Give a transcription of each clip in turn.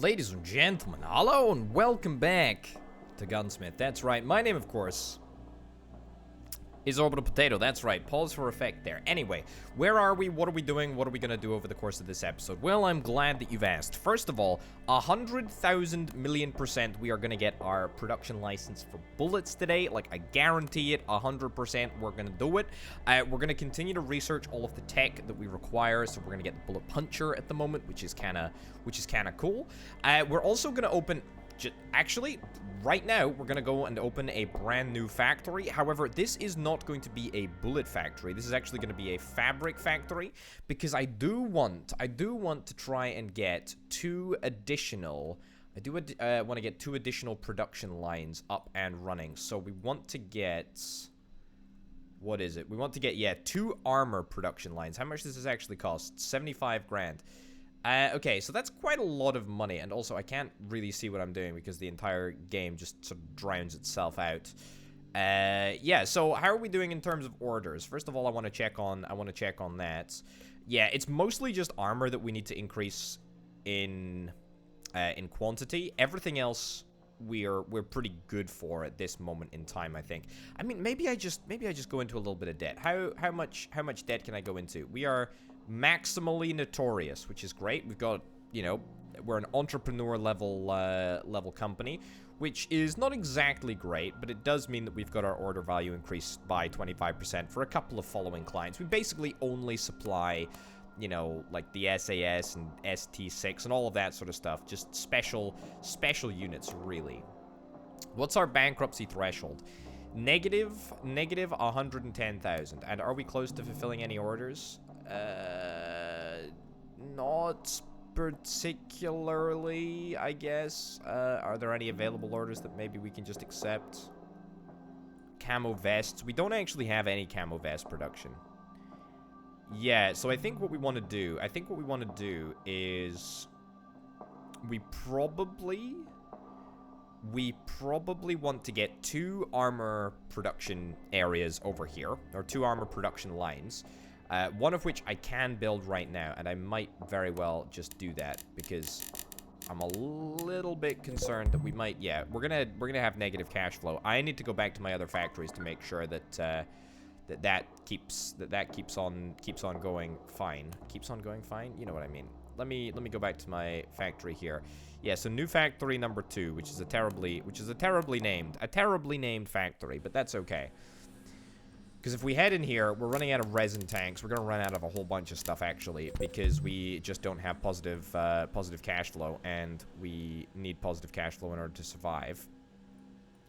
Ladies and gentlemen, hello and welcome back to Gunsmith. That's right, my name, of course, is Orbital Potato. That's right, pause for effect there. Anyway, where are we? What are we doing? What are we going to do over the course of this episode? Well, I'm glad that you've asked. First of all, 100,000 million% we are going to get our production license for bullets today. Like, I guarantee it, 100% we're going to do it. We're going to continue to research all of the tech that we require, so we're going to get the bullet puncher at the moment, which is kind of cool. We're also going to open... Actually, right now, we're going to go and open a brand new factory. However, this is not going to be a bullet factory. This is actually going to be a fabric factory because I do want to try and get two additional production lines up and running. So we want to get... What is it? We want to get, yeah, 2 armor production lines. How much does this actually cost? 75 grand. Okay, so that's quite a lot of money, and also I can't really see what I'm doing because the entire game just sort of drowns itself out. Yeah, so how are we doing in terms of orders? First of all, I want to check on that. Yeah, it's mostly just armor that we need to increase in quantity. Everything else we're pretty good for at this moment in time, I think. I mean, maybe I just go into a little bit of debt. How much debt can I go into? We are maximally notorious, which is great. We've got, you know, we're an entrepreneur level company, which is not exactly great, but it does mean that we've got our order value increased by 25% for a couple of following clients. We basically only supply, you know, like the SAS and ST6 and all of that sort of stuff. Just special units, really. What's our bankruptcy threshold? Negative 110,000. And are we close to fulfilling any orders? Not particularly, I guess. Are there any available orders that maybe we can just accept? Camo vests. We don't actually have any camo vest production. Yeah, so I think what we want to do, is we probably want to get 2 armor production areas over here, or 2 armor production lines. One of which I can build right now, and I might very well just do that because I'm a little bit concerned that we might. Yeah, we're gonna have negative cash flow. I need to go back to my other factories to make sure that that keeps on going fine. Keeps on going fine. You know what I mean. Let me go back to my factory here. Yeah, so new factory number 2, which is a terribly named factory, but that's okay. Because if we head in here, we're running out of resin tanks. We're going to run out of a whole bunch of stuff, actually, because we just don't have positive cash flow, and we need positive cash flow in order to survive.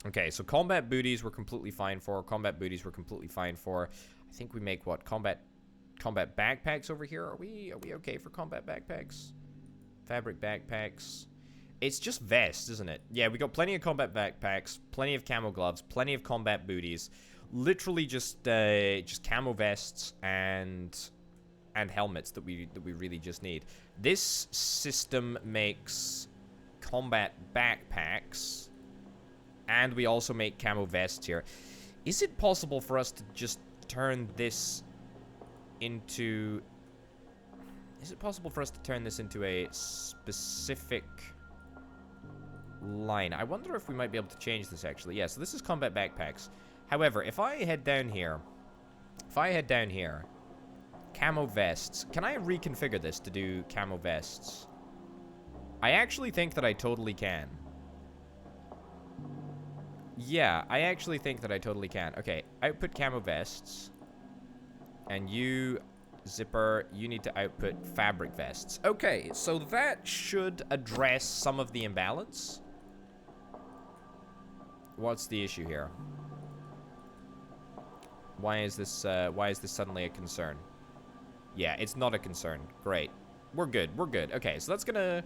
Okay, so combat booties we're completely fine for. I think we make, what, combat backpacks over here? Are we okay for combat backpacks? Fabric backpacks. It's just vests, isn't it? Yeah, we got plenty of combat backpacks, plenty of camo gloves, plenty of combat booties. Literally just camo vests and helmets that we really just need. This system makes combat backpacks, and we also make camo vests here. Is it possible for us to just turn this into... Is it possible for us to turn this into a specific line? I wonder if we might be able to change this, actually. Yeah, so this is combat backpacks. However, if I head down here, camo vests, can I reconfigure this to do camo vests? I actually think that I totally can. Yeah, I actually think that I totally can. Okay, output camo vests. And you, Zipper, you need to output fabric vests. Okay, so that should address some of the imbalance. What's the issue here? Why is this suddenly a concern? Yeah, it's not a concern. Great. We're good. Okay, so that's gonna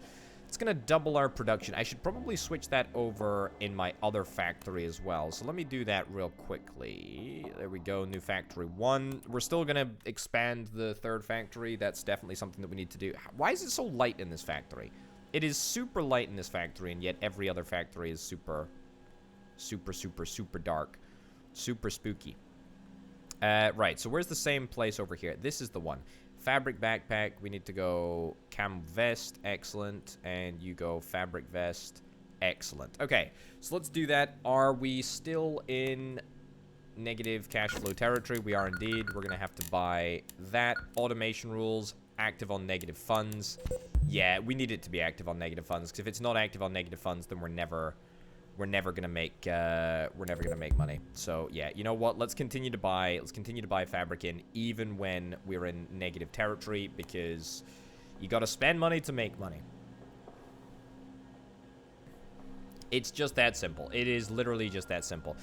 double our production. I should probably switch that over in my other factory as well. So let me do that real quickly. There we go, new factory 1. We're still gonna expand the 3rd factory. That's definitely something that we need to do. Why is it so light in this factory? It is super light in this factory, and yet every other factory is super dark. Super spooky. Right, so where's the same place over here? This is the one. fabric backpack. We need to go camo vest. Excellent. And you go fabric vest. Excellent. Okay, so let's do that. Are we still in negative cash flow territory? We are indeed. We're going to have to buy that. Automation rules. Active on negative funds. Yeah, we need it to be active on negative funds, because if it's not active on negative funds, then we're never gonna make money. So yeah, you know what? Let's continue to buy fabric in, even when we're in negative territory, because you gotta spend money to make money. It's just that simple. It is literally just that simple.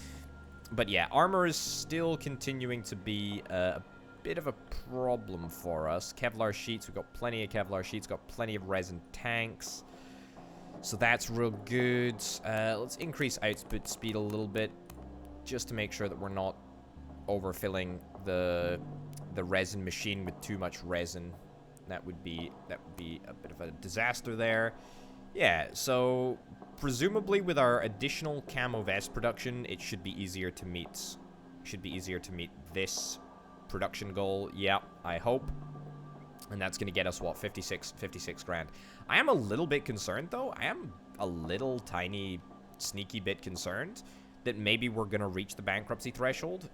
But yeah, armor is still continuing to be a bit of a problem for us. Kevlar sheets, we've got plenty of Kevlar sheets, got plenty of resin tanks. So that's real good. Let's increase output speed a little bit, just to make sure that we're not overfilling the resin machine with too much resin. That would be a bit of a disaster there. Yeah, so presumably with our additional camo vest production, it should be easier to meet. This production goal. Yeah, I hope. And that's going to get us, what, 56 grand. I am a little bit concerned, though. I am a little tiny, sneaky bit concerned that maybe we're going to reach the bankruptcy threshold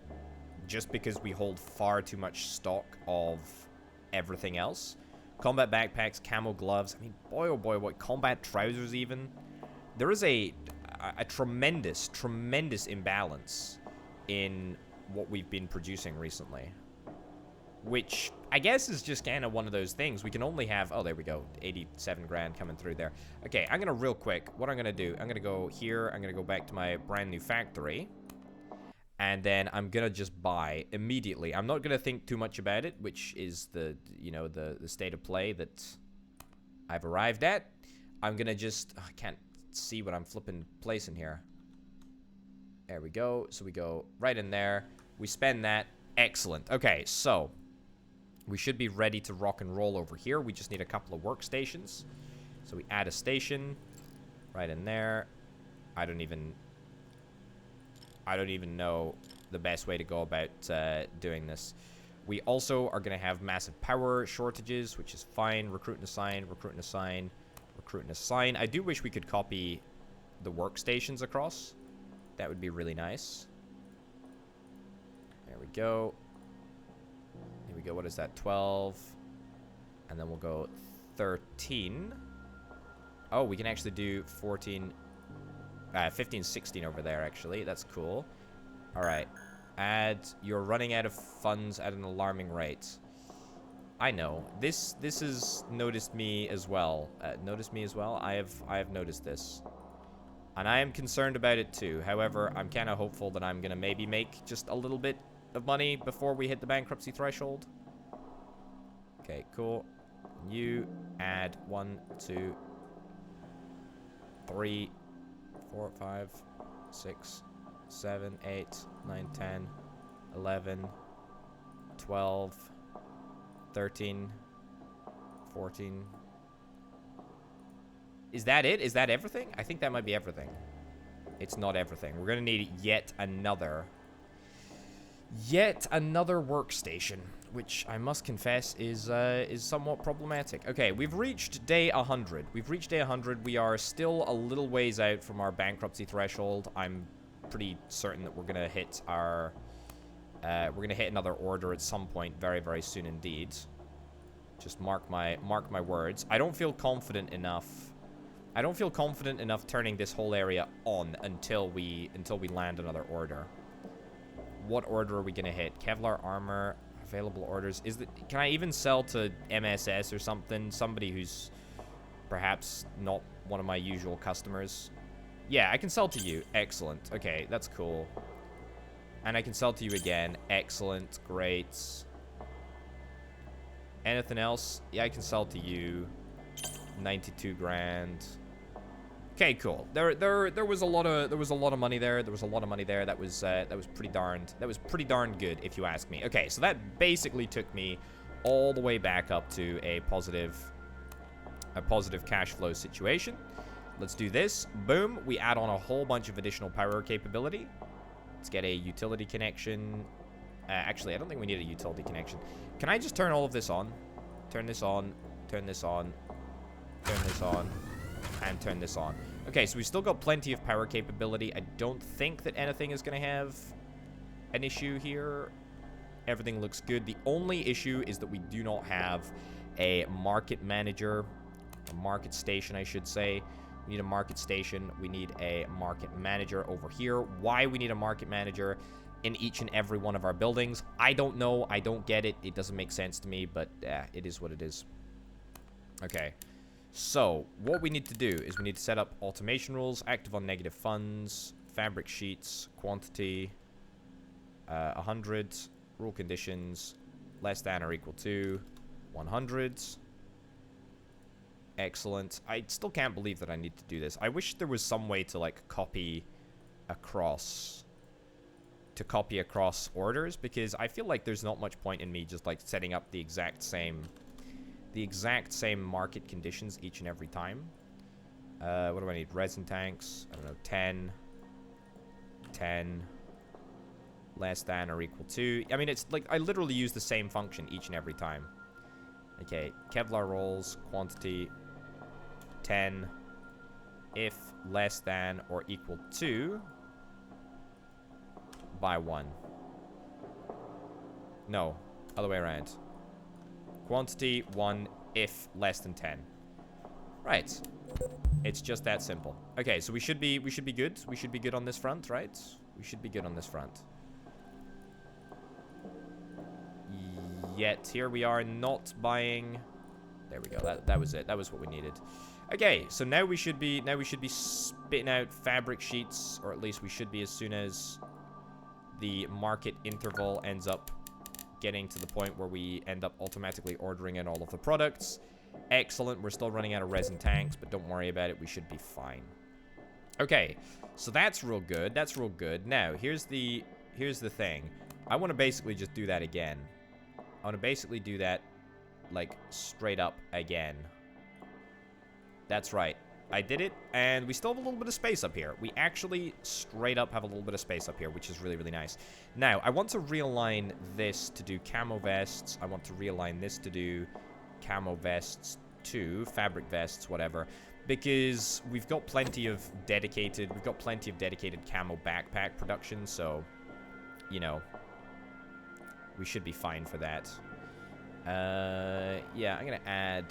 just because we hold far too much stock of everything else. Combat backpacks, camo gloves. I mean, boy, oh boy, what, combat trousers even. There is a tremendous imbalance in what we've been producing recently, which I guess is just kind of one of those things. We can only have, oh, there we go, 87 grand coming through there. Okay, I'm gonna real quick, what I'm gonna do, I'm gonna go here, I'm gonna go back to my brand new factory, and then I'm gonna just buy immediately. I'm not gonna think too much about it, which is the, you know, the state of play that I've arrived at. I'm gonna just, I can't see what I'm flipping placing here. There we go. So we go right in there. We spend that. Excellent. Okay, so we should be ready to rock and roll over here. We just need a couple of workstations. So we add a station right in there. I don't even know the best way to go about doing this. We also are going to have massive power shortages, which is fine. Recruit and assign, recruit and assign, recruit and assign. I do wish we could copy the workstations across. That would be really nice. There we go. Here we go. What is that? 12. And then we'll go 13. Oh, we can actually do 14, 15, 16 over there, actually. That's cool. All right. You're running out of funds at an alarming rate. I know. This has noticed me as well. I have noticed this. And I am concerned about it too. However, I'm kind of hopeful that I'm going to maybe make just a little bit of money before we hit the bankruptcy threshold. Okay, cool. You add 1, 2, 3, 4, 5, 6, 7, 8, 9, 10, 11, 12, 13, 14. Is that it? Is that everything? I think that might be everything. It's not everything. We're gonna need yet another workstation, which I must confess is somewhat problematic. Okay, we've reached day 100. We are still a little ways out from our bankruptcy threshold. I'm pretty certain that we're gonna hit our another order at some point very, very soon indeed. Just mark my words. I don't feel confident enough turning this whole area on until we land another order. What order are we gonna hit? Kevlar armor, available orders. Can I even sell to MSS or something? Somebody who's perhaps not one of my usual customers. Yeah, I can sell to you. Excellent. Okay, that's cool. And I can sell to you again. Excellent. Great. Anything else? Yeah, I can sell to you. 92 grand. Okay, cool. There was a lot of money there. That was pretty darn good, if you ask me. Okay, so that basically took me all the way back up to a positive cash flow situation. Let's do this. Boom. We add on a whole bunch of additional power capability. Let's get a utility connection. Actually, I don't think we need a utility connection. Can I just turn all of this on? Turn this on. Turn this on. Turn this on. And turn this on. Okay, so we've still got plenty of power capability. I don't think that anything is going to have an issue here. Everything looks good. The only issue is that we do not have a market manager. A market station, I should say. We need a market station. We need a market manager over here. Why we need a market manager in each and every one of our buildings, I don't know. I don't get it. It doesn't make sense to me, but it is what it is. Okay. So, what we need to do is we need to set up automation rules, active on negative funds, fabric sheets, quantity, 100, rule conditions, less than or equal to 100. Excellent. I still can't believe that I need to do this. I wish there was some way to, like, copy across orders, because I feel like there's not much point in me just, like, setting up the exact same market conditions each and every time. What do I need? Resin tanks. I don't know. 10. 10. Less than or equal to. I mean, it's like I literally use the same function each and every time. Okay. Kevlar rolls. Quantity. 10. If less than or equal to. By 1. No. Other way around. Quantity 1 if less than 10. Right. It's just that simple. Okay, so we should be good. We should be good on this front, right? We should be good on this front. Yet here we are not buying. There we go. That was it. That was what we needed. Okay, so now we should be spitting out fabric sheets, or at least we should be as soon as the market interval ends up getting to the point where we end up automatically ordering in all of the products. Excellent. We're still running out of resin tanks, but don't worry about it. We should be fine. Okay, so that's real good. That's real good. Now, here's the thing. I want to basically just do that again. I want to basically do that, like, straight up again. That's right. I did it, and we still have a little bit of space up here. We actually straight up have a little bit of space up here, which is really, really nice. Now, I want to realign this to do camo vests. I want to realign this to do camo vests too, fabric vests, whatever, because we've got plenty of dedicated camo backpack production, so, you know, we should be fine for that. Yeah, I'm gonna add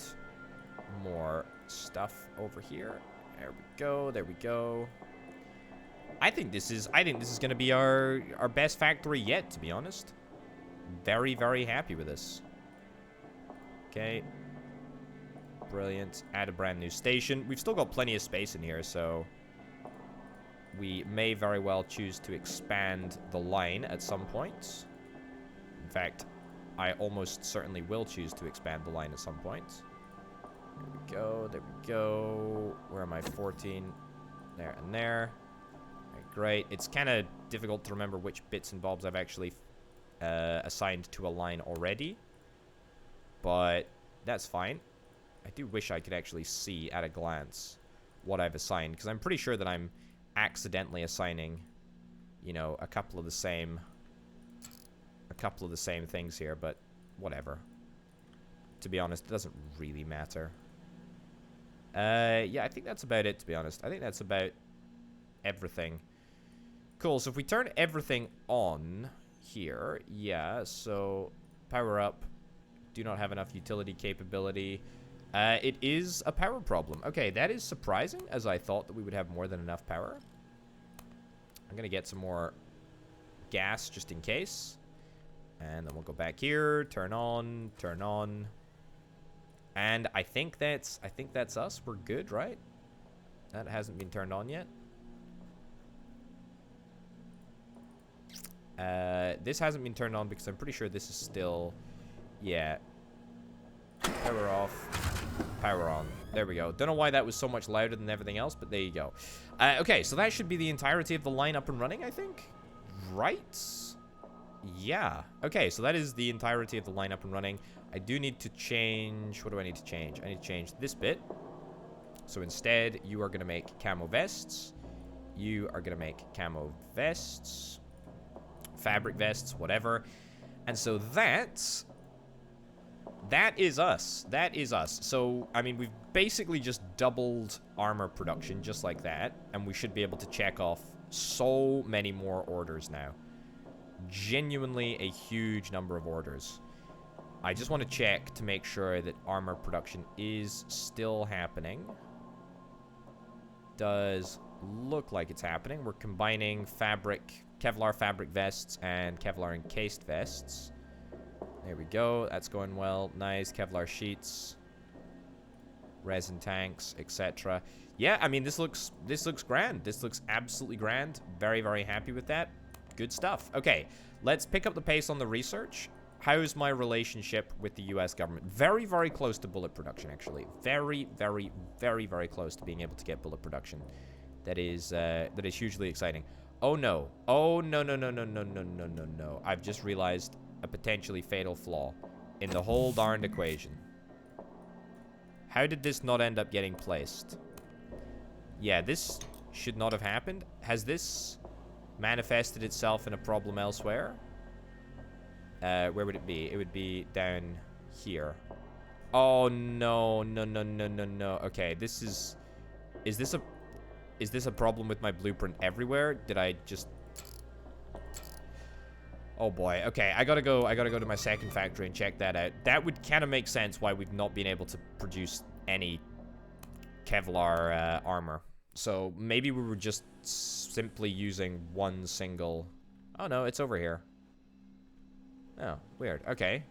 more stuff over here. There we go. There we go. I think this is gonna be our best factory yet, to be honest. Very, very happy with this. Okay. Brilliant. Add a brand new station. We've still got plenty of space in here, so we may very well choose to expand the line at some point. In fact, I almost certainly will choose to expand the line at some point. There we go. There we go. Where am I? 14. There and there. Right, great. It's kind of difficult to remember which bits and bobs I've actually assigned to a line already. But that's fine. I do wish I could actually see at a glance what I've assigned, because I'm pretty sure that I'm accidentally assigning, you know, a couple of the same things here, but whatever. To be honest, it doesn't really matter. Yeah, I think that's about it, to be honest. I think that's about everything. Cool, so if we turn everything on here, yeah, so power up. Do not have enough utility capability. It is a power problem. Okay, that is surprising, as I thought that we would have more than enough power. I'm going to get some more gas just in case. And then we'll go back here, turn on, turn on. And I think that's us. We're good, right? That hasn't been turned on yet. This hasn't been turned on because I'm pretty sure this is still, yeah. Power off, power on. There we go. Don't know why that was so much louder than everything else, but there you go. Okay, so that should be the entirety of the line up and running, I think. Right? Yeah. Okay, so that is the entirety of the line up and running. I do need to change... What do I need to change? I need to change this bit. So instead, you are going to make camo vests. You are going to make camo vests. Fabric vests, whatever. And so that that is us. That is us. So, I mean, we've basically just doubled armor production just like that. And we should be able to check off so many more orders now. Genuinely a huge number of orders. I just want to check to make sure that armor production is still happening. Does look like it's happening. We're combining Kevlar fabric vests and Kevlar encased vests. There we go. That's going well. Nice. Kevlar sheets, resin tanks, etc. Yeah, I mean, this looks grand. This looks absolutely grand. Very, very happy with that. Good stuff. Okay, let's pick up the pace on the research. How's my relationship with the US government? Very, very close to bullet production, actually. Very, very, very, very close to being able to get bullet production. That is hugely exciting. Oh, no. Oh, no, no, no, no, no, no, no, no, no. I've just realized a potentially fatal flaw in the whole darned equation. How did this not end up getting placed? Yeah, this should not have happened. Has this manifested itself in a problem elsewhere? Where would it be? It would be down here. Oh, no, no, no, no, no, no. Okay, this is this a problem with my blueprint everywhere? Did I just... Oh boy. Okay, I gotta go to my second factory and check that out. That would kind of make sense why we've not been able to produce any Kevlar armor. So maybe we were just simply using one single... Oh no, it's over here. Oh, weird. Okay.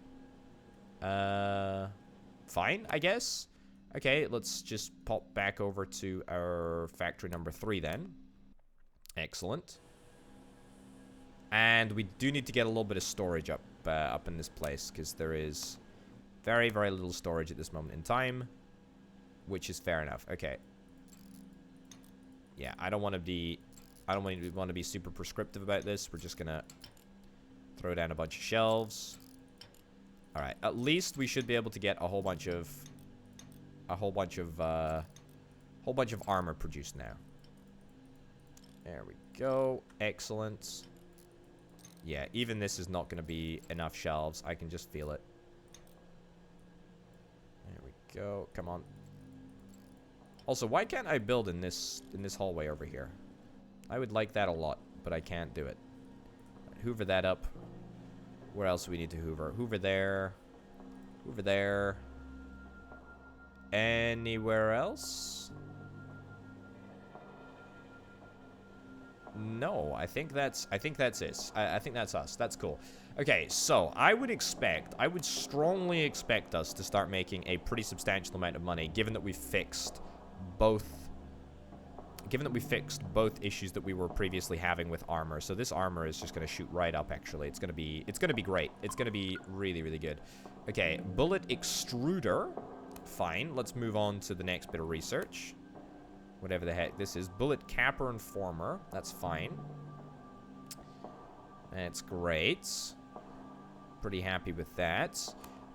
Fine, I guess. Okay, let's just pop back over to our factory number 3 then. Excellent. And we do need to get a little bit of storage up in this place, because there is very, very little storage at this moment in time, which is fair enough. Okay. Yeah, I don't want to be super prescriptive about this. We're just gonna throw down a bunch of shelves. All right, at least we should be able to get a whole bunch of armor produced now. There we go. Excellent. Yeah, even this is not going to be enough shelves. I can just feel it. There we go. Come on. Also, why can't I build in this hallway over here? I would like that a lot, but I can't do it. Right, hoover that up. Where else do we need to hoover? Hoover there. Hoover there. Anywhere else? No, I think that's it. I think that's us. That's cool. Okay, so I would strongly expect us to start making a pretty substantial amount of money, given that we fixed both issues that we were previously having with armor. So this armor is just going to shoot right up, actually. It's going to be great. It's going to be really, really good. Okay, bullet extruder. Fine. Let's move on to the next bit of research. Whatever the heck this is. Bullet capper and former. That's fine. That's great. Pretty happy with that.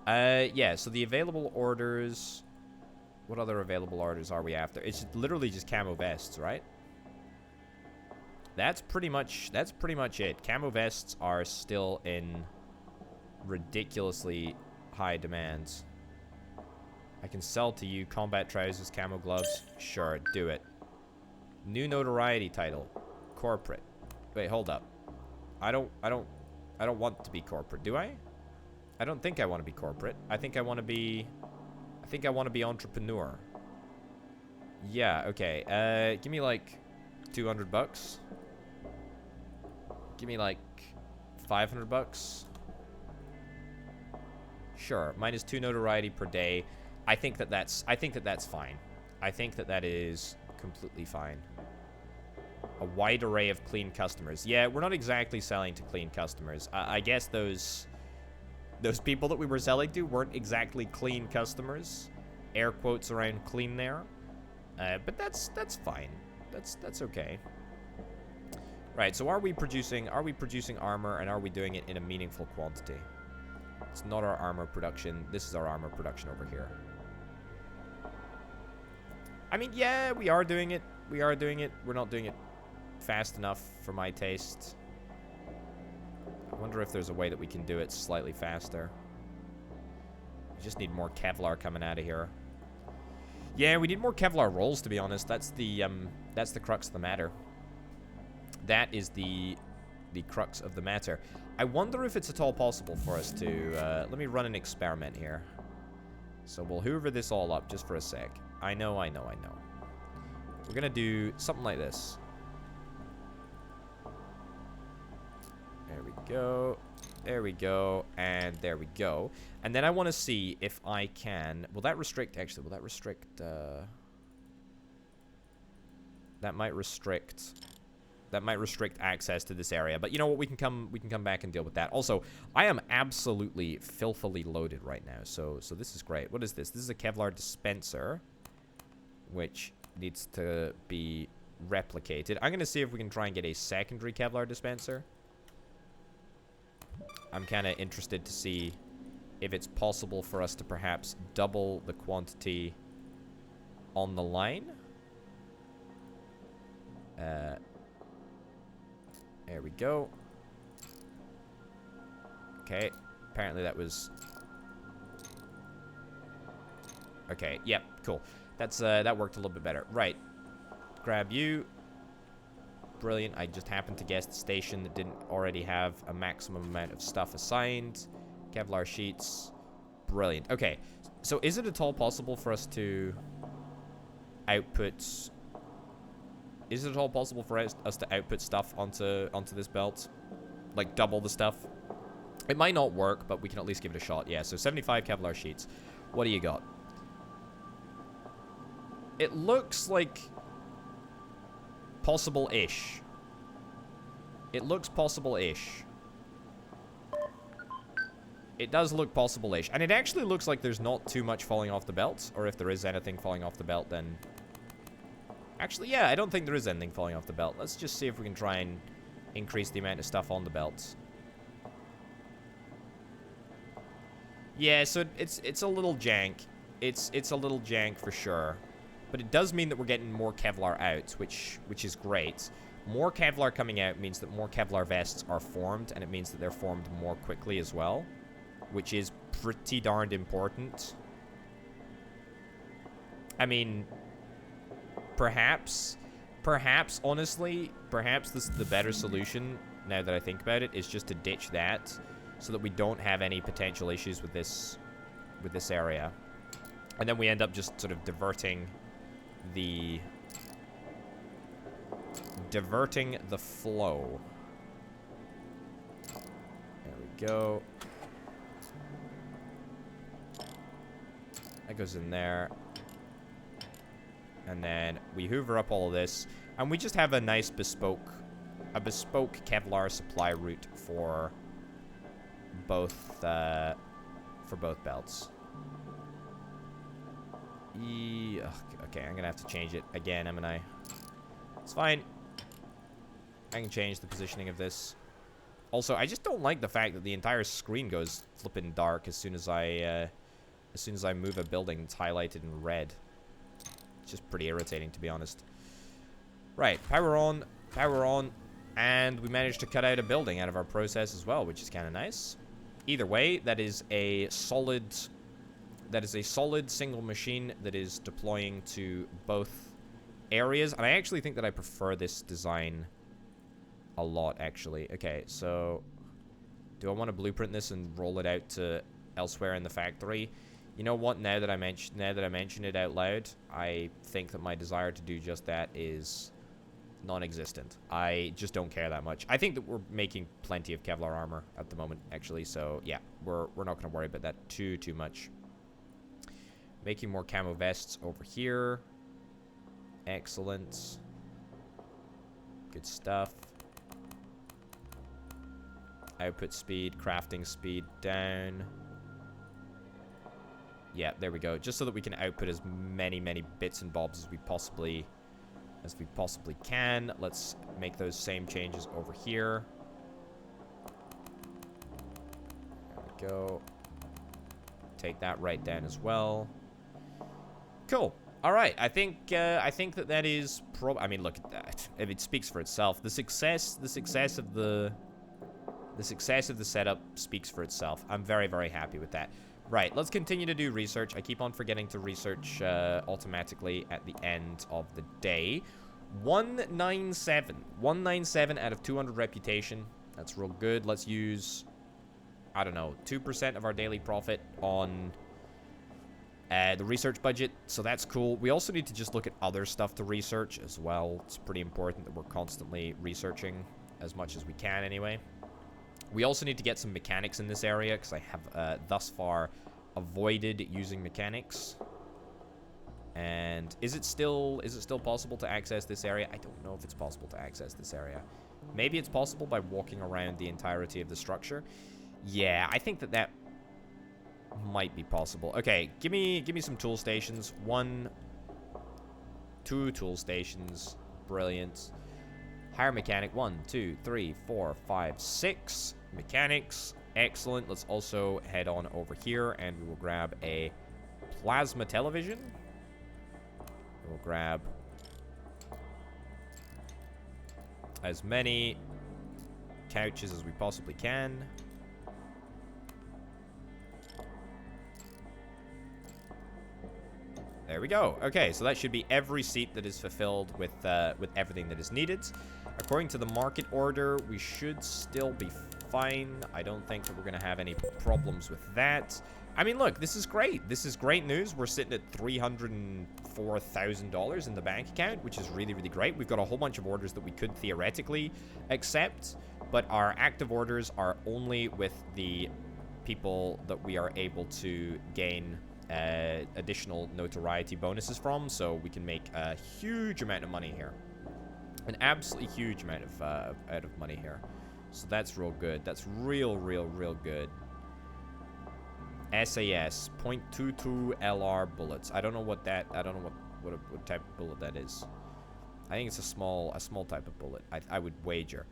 Yeah, so the available orders... What other available orders are we after? It's literally just camo vests, right? That's pretty much it. Camo vests are still in ridiculously high demands. I can sell to you combat trousers, camo gloves. Sure, do it. New notoriety title. Corporate. Wait, hold up. I don't want to be corporate, do I? I don't think I want to be corporate. I think I want to be entrepreneur. Yeah, okay. Give me like $200. Give me like $500. Sure, -2 notoriety per day. I think that that's fine. I think that is completely fine. A wide array of clean customers. Yeah, we're not exactly selling to clean customers. I guess those people that we were selling to weren't exactly clean customers. Air quotes around clean there. But that's fine. That's okay. Right, so are we producing armor, and are we doing it in a meaningful quantity? It's not our armor production. This is our armor production over here. I mean, yeah, we are doing it. We're not doing it fast enough for my taste. I wonder if there's a way that we can do it slightly faster. Just need more Kevlar coming out of here. Yeah, we need more Kevlar rolls, to be honest. That's the crux of the matter. That is the crux of the matter. I wonder if it's at all possible for us to... let me run an experiment here. So we'll hoover this all up just for a sec. I know. We're gonna do something like this. There we go. There we go. And there we go. And then I want to see if I can... Will that restrict... Actually, will that restrict... That might restrict... That might restrict access to this area. But you know what? We can come back and deal with that. Also, I am absolutely filthily loaded right now. So this is great. What is this? This is a Kevlar dispenser, which needs to be replicated. I'm going to see if we can try and get a secondary Kevlar dispenser. I'm kind of interested to see if it's possible for us to perhaps double the quantity on the line. There we go. Okay. Apparently that was... Okay. Yep. Cool. That worked a little bit better. Right. Grab you. Brilliant. I just happened to guess the station that didn't already have a maximum amount of stuff assigned. Kevlar sheets. Brilliant. Okay. So is it at all possible for us to output... Is it at all possible for us to output stuff onto this belt? Like, double the stuff? It might not work, but we can at least give it a shot. Yeah, so 75 Kevlar sheets. What do you got? It looks like... possible-ish. It looks possible-ish. It does look possible-ish. And it actually looks like there's not too much falling off the belt. Or if there is anything falling off the belt, then... Actually, yeah, I don't think there is anything falling off the belt. Let's just see if we can try and increase the amount of stuff on the belt. Yeah, so it's a little jank. It's a little jank for sure. But it does mean that we're getting more Kevlar out, which is great. More Kevlar coming out means that more Kevlar vests are formed, and it means that they're formed more quickly as well, which is pretty darned important. I mean... Perhaps, honestly, perhaps this is the better solution, now that I think about it, is just to ditch that, so that we don't have any potential issues with this area. And then we end up just sort of diverting the flow. There we go. That goes in there. And then we hoover up all of this, and we just have a nice bespoke Kevlar supply route for both belts. Okay, I'm gonna have to change it again, haven't I? It's fine. I can change the positioning of this. Also, I just don't like the fact that the entire screen goes flipping dark as soon as I move a building that's highlighted in red. It's just pretty irritating, to be honest. Right, power on, and we managed to cut out a building out of our process as well, which is kind of nice. Either way, that is a solid single machine that is deploying to both areas, and I actually think that I prefer this design a lot, actually. Okay, so do I want to blueprint this and roll it out to elsewhere in the factory? You know what? Now that I mention it out loud, I think that my desire to do just that is non-existent. I just don't care that much. I think that we're making plenty of Kevlar armor at the moment, actually. So yeah, we're not going to worry about that too much. Making more camo vests over here. Excellent. Good stuff. Output speed, crafting speed down. Yeah, there we go. Just so that we can output as many bits and bobs as we possibly can. Let's make those same changes over here. There we go. Take that right down as well. Cool. All right. I think that is I mean, look at that. If it speaks for itself. The success of the setup speaks for itself. I'm very happy with that. Right, let's continue to do research. I keep on forgetting to research automatically at the end of the day. 197. 197 out of 200 reputation. That's real good. Let's use, I don't know, 2% of our daily profit on the research budget. So that's cool. We also need to just look at other stuff to research as well. It's pretty important that we're constantly researching as much as we can anyway. We also need to get some mechanics in this area because I have thus far avoided using mechanics. And is it still possible to access this area? I don't know if it's possible to access this area. Maybe it's possible by walking around the entirety of the structure. Yeah, I think that might be possible. Okay, give me some tool stations. 1, 2 tool stations. Brilliant. Hire mechanic. 1, 2, 3, 4, 5, 6 mechanics. Excellent. Let's also head on over here and we will grab a plasma television. We'll grab as many couches as we possibly can. There we go. Okay, so that should be every seat that is fulfilled with everything that is needed. According to the market order, we should still be fine. I don't think that we're going to have any problems with that. I mean, look, this is great. This is great news. We're sitting at $304,000 in the bank account, which is really, really great. We've got a whole bunch of orders that we could theoretically accept, but our active orders are only with the people that we are able to gain additional notoriety bonuses from, so we can make a huge amount of money here. An absolutely huge amount of out of money here. So that's real good. That's real good. SAS, .22 LR bullets. I don't know what that, I don't know what type of bullet that is. I think it's a small type of bullet. I would wager.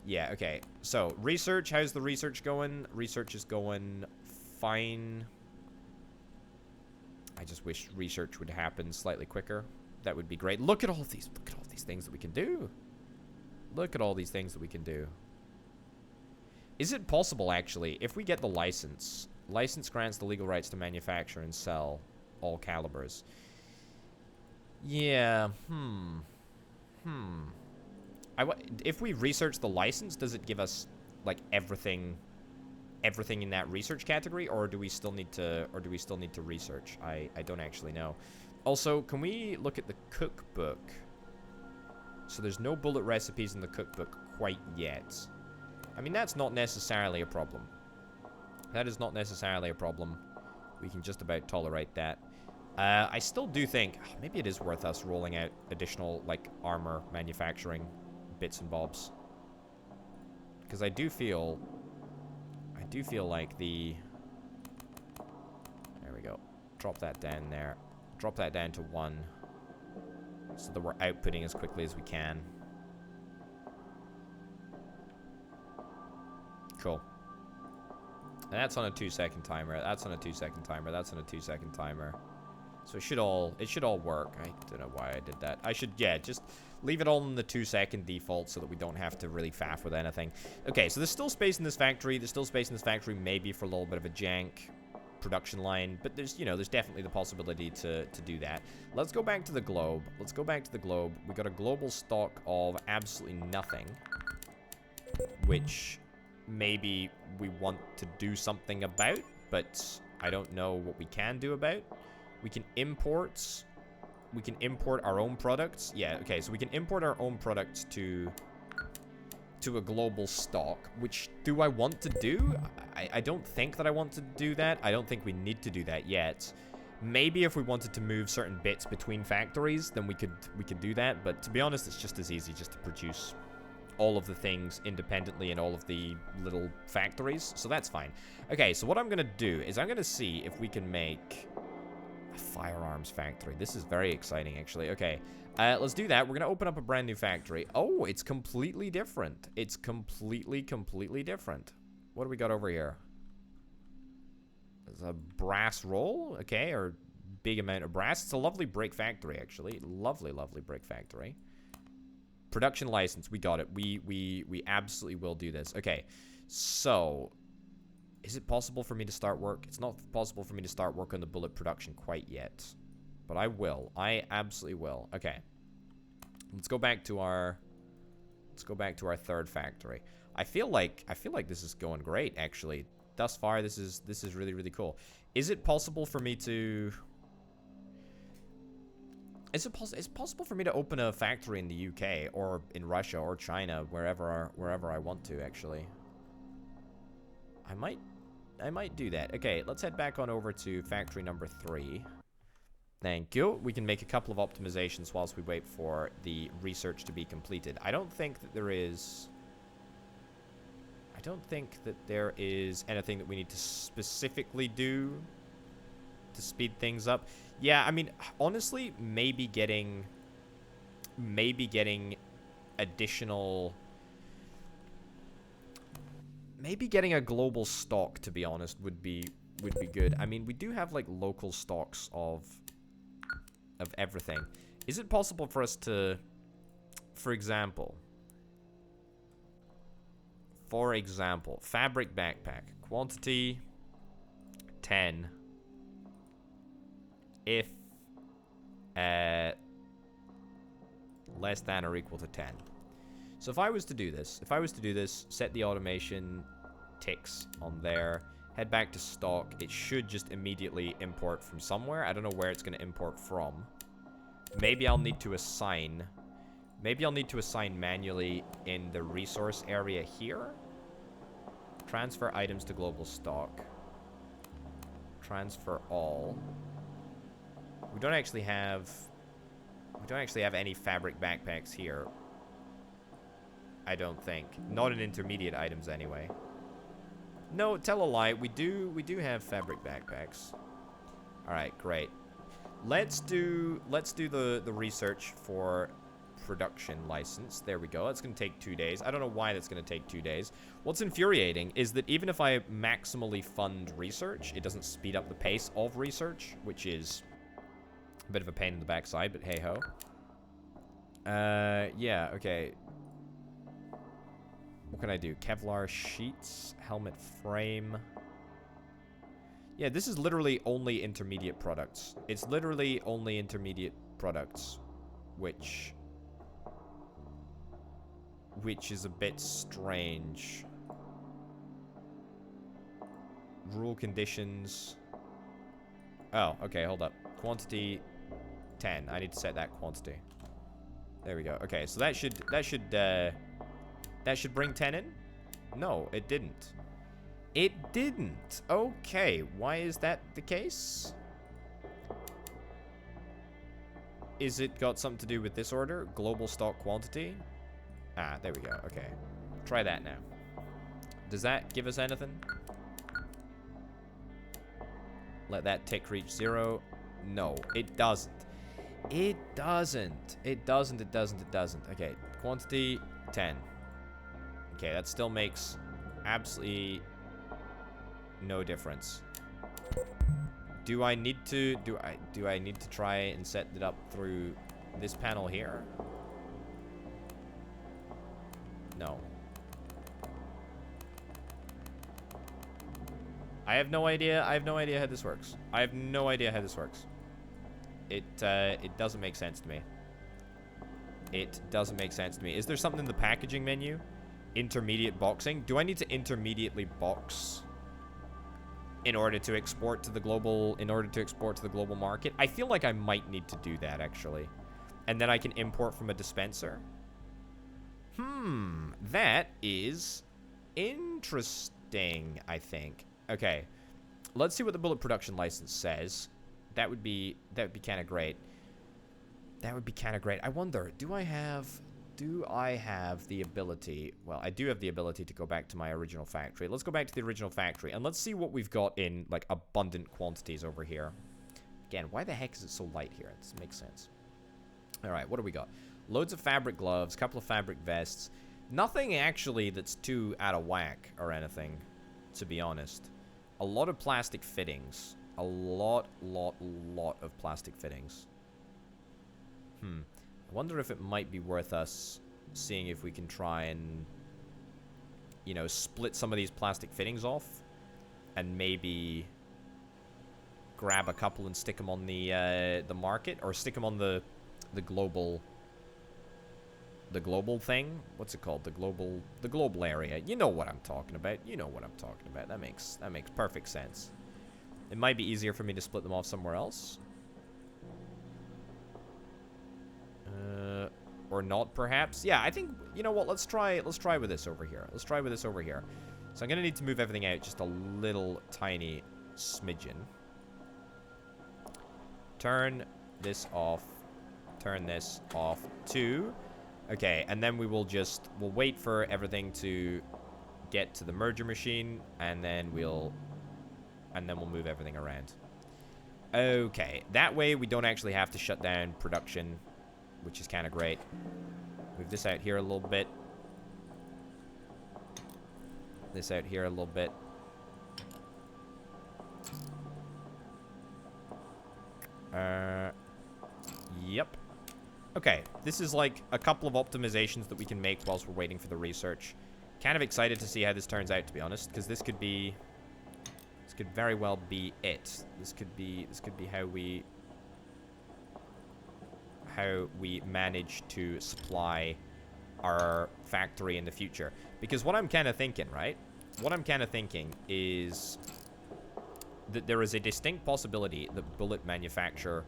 Yeah, okay. So, research, how's the research going? Research is going fine. I just wish research would happen slightly quicker. That would be great. Look at all these things that we can do. Look at all these things that we can do. Is it possible, actually, if we get the license... License grants the legal rights to manufacture and sell all calibers. Yeah, if we research the license, does it give us, like, everything in that research category, or do we still need to research? I don't actually know. Also, can we look at the cookbook? So there's no bullet recipes in the cookbook quite yet. I mean, that's not necessarily a problem. That is not necessarily a problem. We can just about tolerate that. I still do think maybe it is worth us rolling out additional, like, armor manufacturing bits and bobs. Because I do feel like the... There we go. Drop that down there. Drop that down to 1. So that we're outputting as quickly as we can. Cool. And that's on a 2-second timer. That's on a 2-second timer. That's on a 2-second timer. So it should all work. I don't know why I did that. I should, yeah, just leave it all in the 2-second default so that we don't have to really faff with anything. Okay, so there's still space in this factory. There's still space in this factory maybe for a little bit of a jank production line. But there's, you know, there's definitely the possibility to do that. Let's go back to the globe. Let's go back to the globe. We got a global stock of absolutely nothing. Which... maybe we want to do something about, but I don't know what we can do about. We can import our own products. Yeah, okay, so we can import our own products to a global stock, which do I want to do? I don't think that I want to do that. I don't think we need to do that yet. Maybe if we wanted to move certain bits between factories, then we could do that, but to be honest, it's just as easy just to produce all of the things independently in all of the little factories, so that's fine. Okay, so what I'm gonna do is I'm gonna see if we can make a firearms factory. This is very exciting, actually. Okay, let's do that. We're gonna open up a brand new factory. Oh, it's completely different. It's completely different. What do we got over here? There's a brass roll, okay, or big amount of brass. It's a lovely brick factory, actually. Lovely brick factory. Production license, we got it. We absolutely will do this. Okay, so Is it possible for me to start work? It's not possible for me to start work on the bullet production quite yet. But I will. I absolutely will. Okay. Let's go back to our third factory. I feel like this is going great, actually. Thus far, this is really, really cool. Is it possible for me to... Is it possible for me to open a factory in the UK or in Russia or China, wherever I want to, actually? I might do that. Okay, let's head back on over to factory number 3. Thank you. We can make a couple of optimizations whilst we wait for the research to be completed. I don't think that there is anything that we need to specifically do to speed things up. Yeah, I mean, honestly, maybe getting additional... Maybe getting a global stock, to be honest, would be good. I mean, we do have, like, local stocks of everything. Is it possible for us to, for example, fabric backpack, quantity 10, if less than or equal to 10. So if I was to do this, set the automation ticks on there, head back to stock, it should just immediately import from somewhere. I don't know where it's going to import from. Maybe I'll need to assign manually in the resource area here. Transfer items to global stock. Transfer all. We don't actually have any fabric backpacks here. I don't think. Not in intermediate items anyway. No, tell a lie. We do have fabric backpacks. Alright, great. Let's do the research for production license. There we go. That's going to take 2 days. I don't know why that's going to take 2 days. What's infuriating is that even if I maximally fund research, it doesn't speed up the pace of research, which is a bit of a pain in the backside, but hey ho. Yeah, okay. What can I do? Kevlar sheets, helmet frame. Yeah, this is literally only intermediate products. It's literally only intermediate products, which is a bit strange. Rule conditions. Oh, okay, hold up. Quantity 10. I need to set that quantity. There we go. Okay, so that should bring 10 in? No, it didn't. It didn't. Okay, why is that the case? Is it got something to do with this order? Global stock quantity? Ah, there we go. Okay. Try that now. Does that give us anything? Let that tick reach 0. No, it doesn't. It doesn't. It doesn't. Okay, quantity 10. Okay, that still makes absolutely no difference. Do I need to try and set it up through this panel here? No. I have no idea how this works. It doesn't make sense to me. Is there something in the packaging menu? Intermediate boxing? Do I need to intermediately box in order to export to the global market? I feel like I might need to do that, actually. And then I can import from a dispenser. That is interesting, I think. Okay. Let's see what the bullet production license says. That would be kind of great. I wonder, do I have the ability? Well, I do have the ability to go back to my original factory. Let's go back to the original factory and let's see what we've got in like abundant quantities over here. Again, why the heck is it so light here? It doesn't make sense. All right, what do we got? Loads of fabric gloves, couple of fabric vests. Nothing actually that's too out of whack or anything, to be honest. A lot of plastic fittings. A lot of plastic fittings. I wonder if it might be worth us seeing if we can try and, you know, split some of these plastic fittings off and maybe grab a couple and stick them on the market, or stick them on the global thing. What's it called? The global area. You know what I'm talking about. You know what I'm talking about. That makes perfect sense. It might be easier for me to split them off somewhere else. Or not, perhaps. Yeah, I think, you know what, let's try with this over here. Let's try with this over here. So I'm gonna need to move everything out just a little tiny smidgen. Turn this off. Turn this off too. Okay, and then we'll wait for everything to get to the merger machine, and then we'll move everything around. Okay, that way we don't actually have to shut down production, which is kind of great. Move this out here a little bit. This out here a little bit. Yep. Okay, this is like a couple of optimizations that we can make whilst we're waiting for the research. Kind of excited to see how this turns out, to be honest, because this could very well be it. This could be how we manage to supply our factory in the future. Because what I'm kind of thinking, right? What I'm kind of thinking is that there is a distinct possibility that bullet manufacturing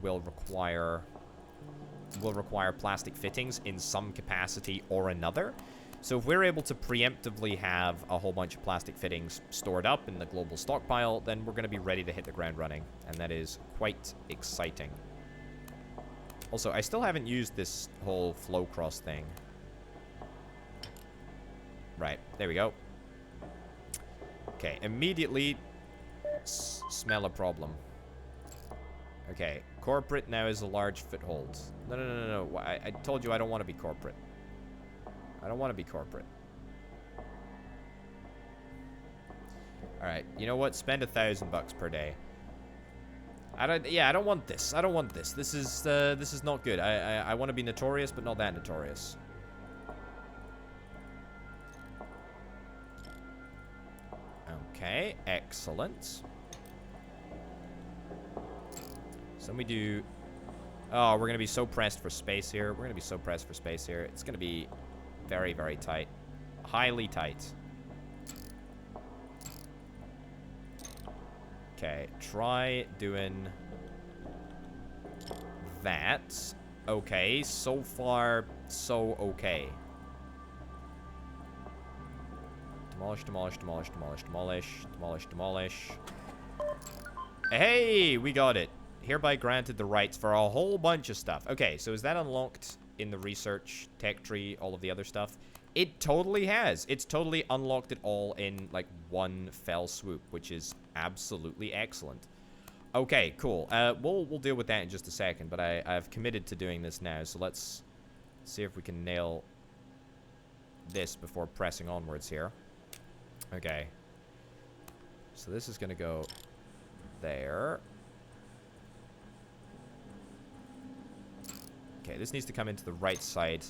will require plastic fittings in some capacity or another. So if we're able to preemptively have a whole bunch of plastic fittings stored up in the global stockpile, then we're going to be ready to hit the ground running, and that is quite exciting. Also, I still haven't used this whole flow cross thing. Right, there we go. Okay, immediately smell a problem. Okay, corporate now is a large foothold. No. I told you I don't want to be corporate. I don't want to be corporate. Alright, you know what? Spend $1,000 per day. I don't want this. I don't want this. This is not good. I want to be notorious, but not that notorious. Okay, excellent. So we do... Oh, we're going to be so pressed for space here. We're going to be so pressed for space here. It's going to be very, very tight. Highly tight. Okay, try doing that. Okay, so far, so okay. Demolish, demolish, demolish, demolish, demolish, demolish, demolish. Hey, we got it. Hereby granted the rights for a whole bunch of stuff. Okay, so is that unlocked in the research, tech tree, all of the other stuff? It totally has. It's totally unlocked it all in, like, one fell swoop, which is absolutely excellent. Okay, cool. We'll deal with that in just a second, but I've committed to doing this now, so let's see if we can nail this before pressing onwards here. Okay. So this is going to go there. Okay, this needs to come into the right side,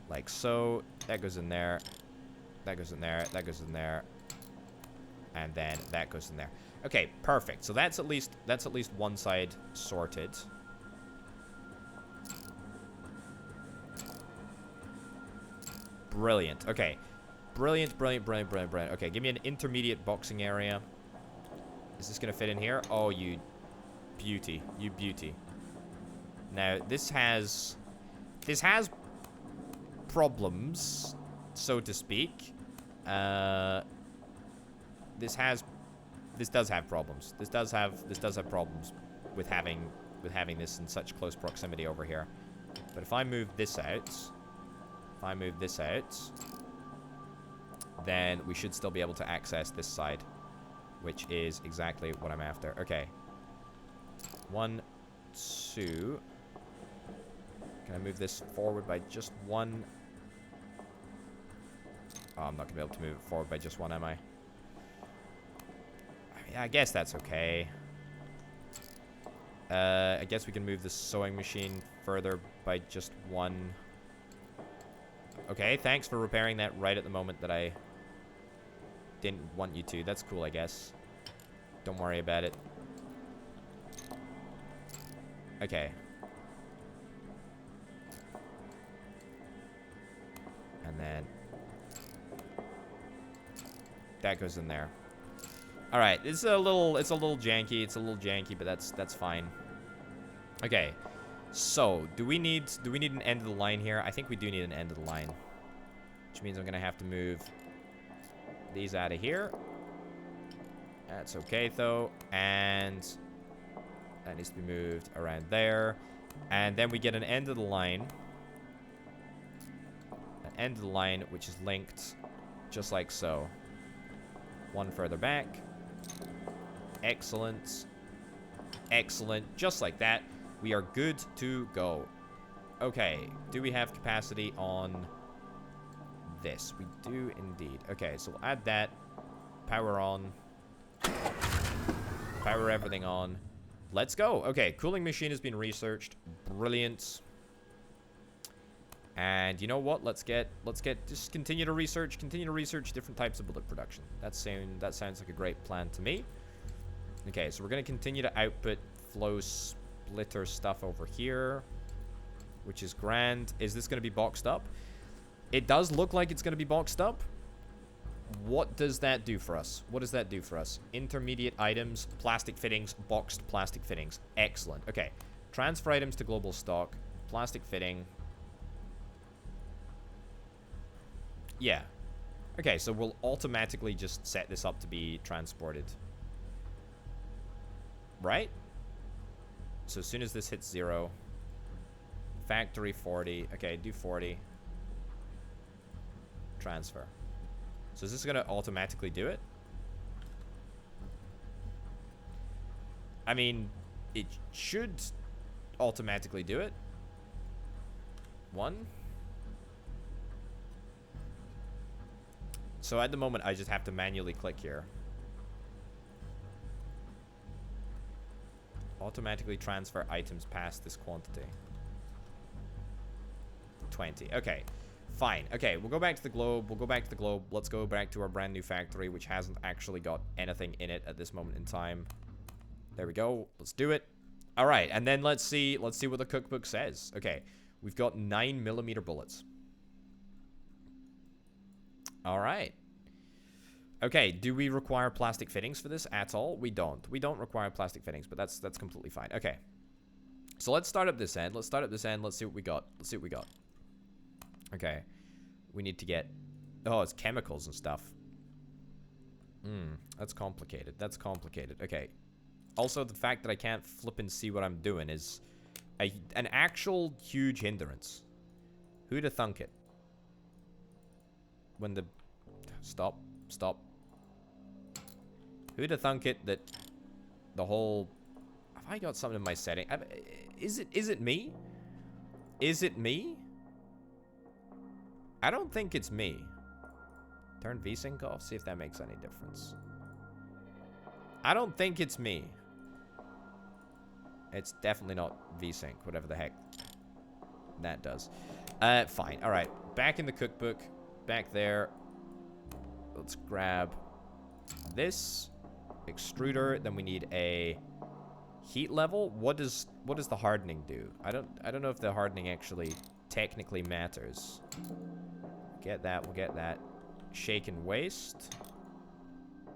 like so. That goes in there. That goes in there. That goes in there. And then that goes in there. Okay, perfect. So that's at least one side sorted. Brilliant. Okay. Brilliant, brilliant, brilliant, brilliant, brilliant. Okay, give me an intermediate boxing area. Is this gonna fit in here? Oh, you beauty. You beauty. Now, this has problems, so to speak. This does have problems. This does have problems with having this in such close proximity over here. But if I move this out, then we should still be able to access this side, which is exactly what I'm after. Okay. 1, 2. Can I move this forward by just 1? Oh, I'm not going to be able to move it forward by just 1, am I? Yeah, I guess that's okay. I guess we can move the sewing machine further by just 1. Okay, thanks for repairing that right at the moment that I didn't want you to. That's cool, I guess. Don't worry about it. Okay. And then that goes in there. All right, it's a little janky, but that's fine. Okay. So, do we need an end of the line here? I think we do need an end of the line. Which means I'm going to have to move these out of here. That's okay, though. And that needs to be moved around there. And then we get an end of the line. An end of the line, which is linked just like so. One further back. Excellent. Excellent. Just like that. We are good to go. Okay. Do we have capacity on this? We do indeed. Okay, so we'll add that. Power on. Power everything on. Let's go. Okay, cooling machine has been researched. Brilliant. And you know what? Just continue to research different types of bullet production. That sounds like a great plan to me. Okay, so we're going to continue to output flow splitter stuff over here, which is grand. Is this going to be boxed up? It does look like it's going to be boxed up. What does that do for us? What does that do for us? Intermediate items, plastic fittings, boxed plastic fittings. Excellent. Okay. Transfer items to global stock. Plastic fitting. Yeah. Okay, so we'll automatically just set this up to be transported. Right? So as soon as this hits 0. Factory 40. Okay, do 40. Transfer. So is this going to automatically do it? I mean, it should automatically do it. 1. So at the moment, I just have to manually click here. Automatically transfer items past this quantity. 20. Okay. Fine. Okay, we'll go back to the globe. Let's go back to our brand new factory, which hasn't actually got anything in it at this moment in time. There we go. Let's do it. All right, and then let's see what the cookbook says. Okay, we've got 9mm bullets. All right. Okay, do we require plastic fittings for this at all? We don't. We don't require plastic fittings, but that's completely fine. Okay. So let's start up this end. Let's see what we got. Okay. We need to get... Oh, it's chemicals and stuff. That's complicated. Okay. Also, the fact that I can't flip and see what I'm doing is an actual huge hindrance. Who'd have thunk it? When the... Stop. Who'd have thunk it that the whole... Have I got something in my setting? Is it me? Is it me? I don't think it's me. Turn VSync off, see if that makes any difference. I don't think it's me. It's definitely not VSync, whatever the heck that does. Fine. All right. Back in the cookbook. Back there. Let's grab this extruder. Then we need a heat level. What does the hardening do? I don't know if the hardening actually technically matters. Get that. We'll get that. Shake and waste.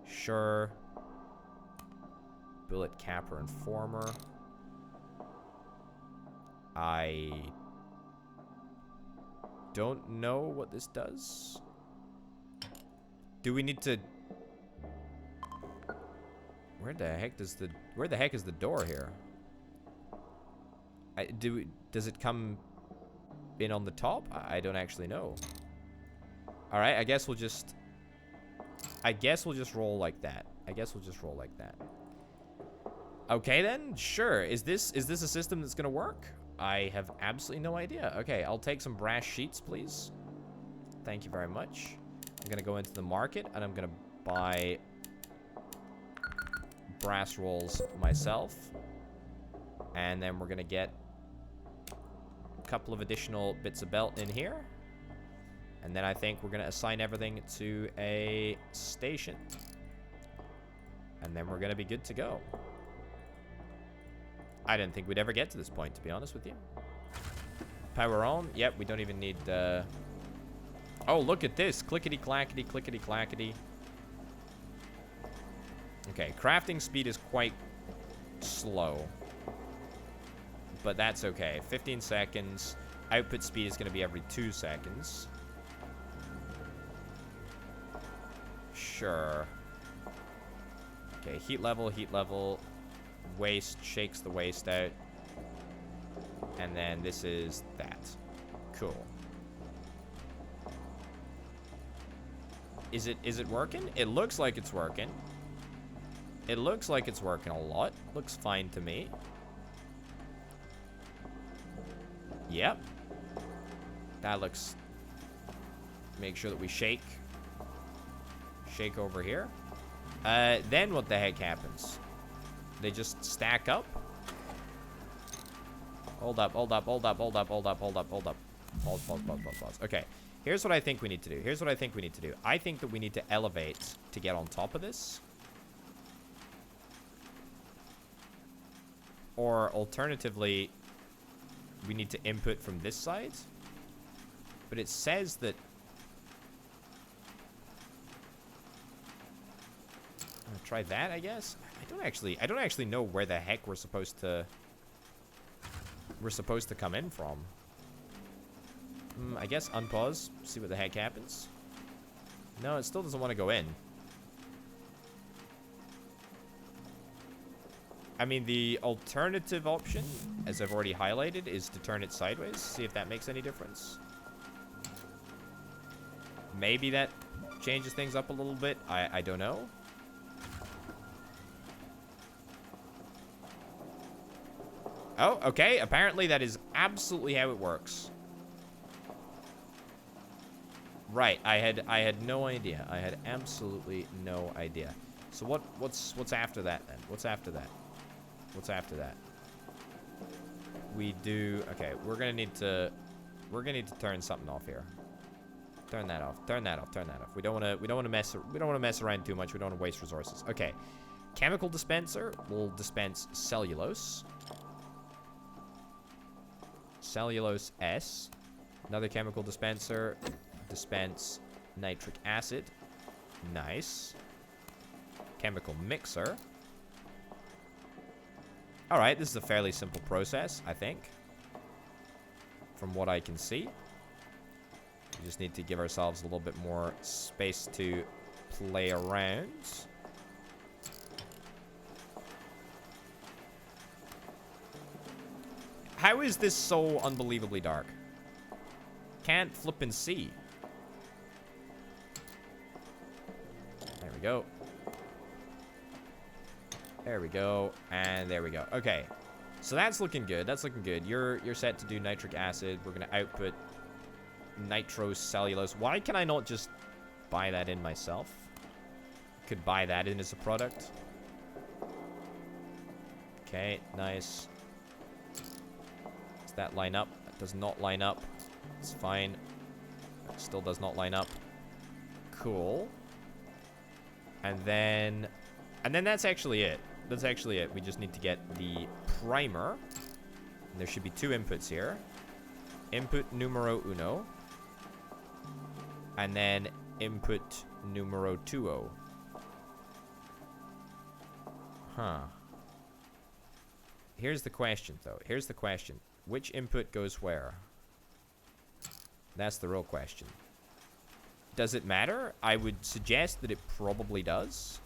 Sure. Bullet capper and former. I don't know what this does. Do we need to... Where the heck is the door here? Does it come in on the top? I don't actually know. All right, I guess we'll just roll like that. Okay then, sure. Is this a system that's gonna work? I have absolutely no idea. Okay, I'll take some brass sheets, please. Thank you very much. I'm gonna go into the market and I'm gonna buy brass rolls myself. And then we're gonna get a couple of additional bits of belt in here. And then I think we're going to assign everything to a station. And then we're going to be good to go. I didn't think we'd ever get to this point, to be honest with you. Power on. Yep, we don't even need... Oh, look at this. Clickety-clackety, clickety-clackety. Okay, crafting speed is quite slow. But that's okay. 15 seconds. Output speed is going to be every 2 seconds. Sure. Okay, heat level, heat level. Waste shakes the waste out. And then this is that. Cool. Is it working? It looks like it's working. It looks like it's working a lot. Looks fine to me. Yep. That looks... Make sure that we shake. Shake over here. Then what the heck happens? They just stack up? Hold up, hold up, hold up, hold up, hold up, hold up, hold up. Pause. Okay. Here's what I think we need to do. Here's what I think we need to do. I think that we need to elevate to get on top of this. Or alternatively, we need to input from this side. But it says that... Try that, I guess. I don't actually know where the heck we're supposed to come in from. I guess unpause, see what the heck happens. No, it still doesn't want to go in. I mean, the alternative option, as I've already highlighted, is to turn it sideways. See if that makes any difference. Maybe that changes things up a little bit. I don't know. Oh, okay. Apparently that is absolutely how it works. Right. I had no idea. I had absolutely no idea. So what's after that then? What's after that? What's after that? We do... Okay, we're gonna need to turn something off here. Turn that off. Turn that off. Turn that off. We don't want to mess around too much. We don't want to waste resources. Okay. Chemical dispenser will dispense cellulose. Cellulose S. Another chemical dispenser. Dispense nitric acid. Nice. Chemical mixer. Alright, this is a fairly simple process, I think. From what I can see. We just need to give ourselves a little bit more space to play around. How is this so unbelievably dark? Can't flip and see. There we go. There we go. And there we go. Okay. So that's looking good. That's looking good. You're set to do nitric acid. We're going to output nitrocellulose. Why can I not just buy that in myself? Could buy that in as a product. Okay, nice. Does that line up? That does not line up. It's fine. It still does not line up. Cool. And then that's actually it. That's actually it. We just need to get the primer. And there should be 2 inputs here. Input numero uno. And then input numero 2. Huh. Here's the question, though. Here's the question. Which input goes where? That's the real question. Does it matter? I would suggest that it probably does.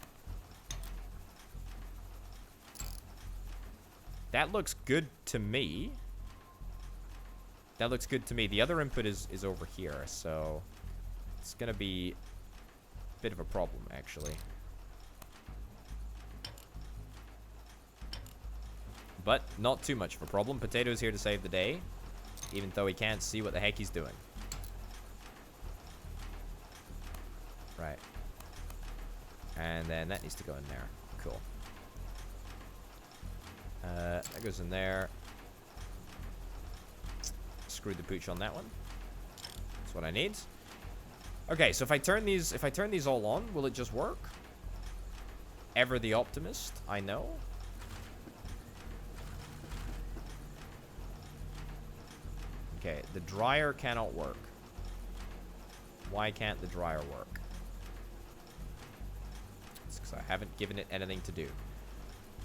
That looks good to me. That looks good to me. The other input is over here, so it's gonna be a bit of a problem, actually. But not too much of a problem. Potato's here to save the day, even though he can't see what the heck he's doing. Right. And then that needs to go in there. Cool. That goes in there. Screw the pooch on that one. That's what I need. Okay, so if I turn these all on, will it just work? Ever the optimist, I know. Okay, the dryer cannot work. Why can't the dryer work? It's because I haven't given it anything to do.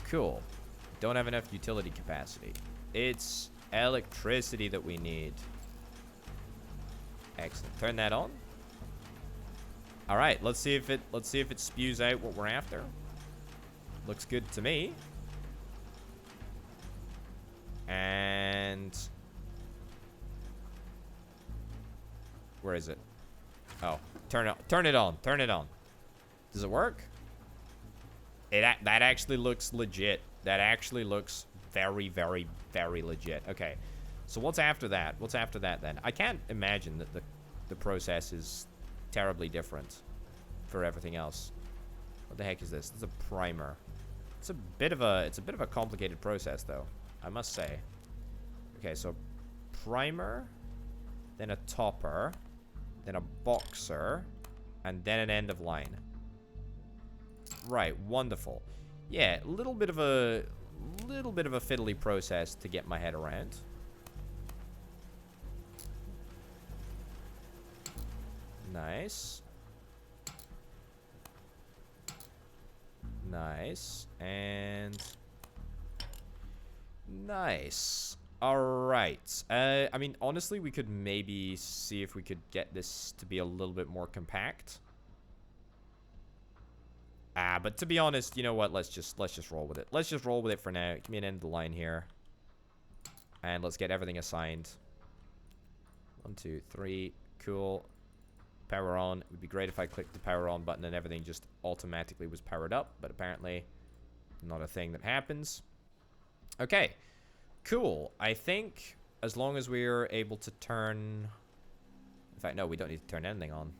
Cool. Don't have enough utility capacity. It's electricity that we need. Excellent. Turn that on. All right, let's see if it spews out what we're after. Looks good to me. And where is it? Oh, turn it on. Does it work? That actually looks legit. That actually looks very, very, very legit. Okay. So what's after that? What's after that then? I can't imagine that the process is terribly different for everything else. What the heck is this? This is a primer. It's a bit of a complicated process though, I must say. Okay, so primer, then a topper, then a boxer, and then an end of line. Right, wonderful. Yeah, a little bit of a fiddly process to get my head around. Nice. Nice. And nice. Alright. I mean, honestly, we could maybe see if we could get this to be a little bit more compact. But to be honest, you know what? Let's just roll with it. Let's just roll with it for now. Give me an end of the line here. And let's get everything assigned. 1, 2, 3. Cool. Power on. It would be great if I clicked the power on button and everything just automatically was powered up, but apparently not a thing that happens. Okay. Cool. I think as long as we're able to turn... In fact, no, we don't need to turn anything on.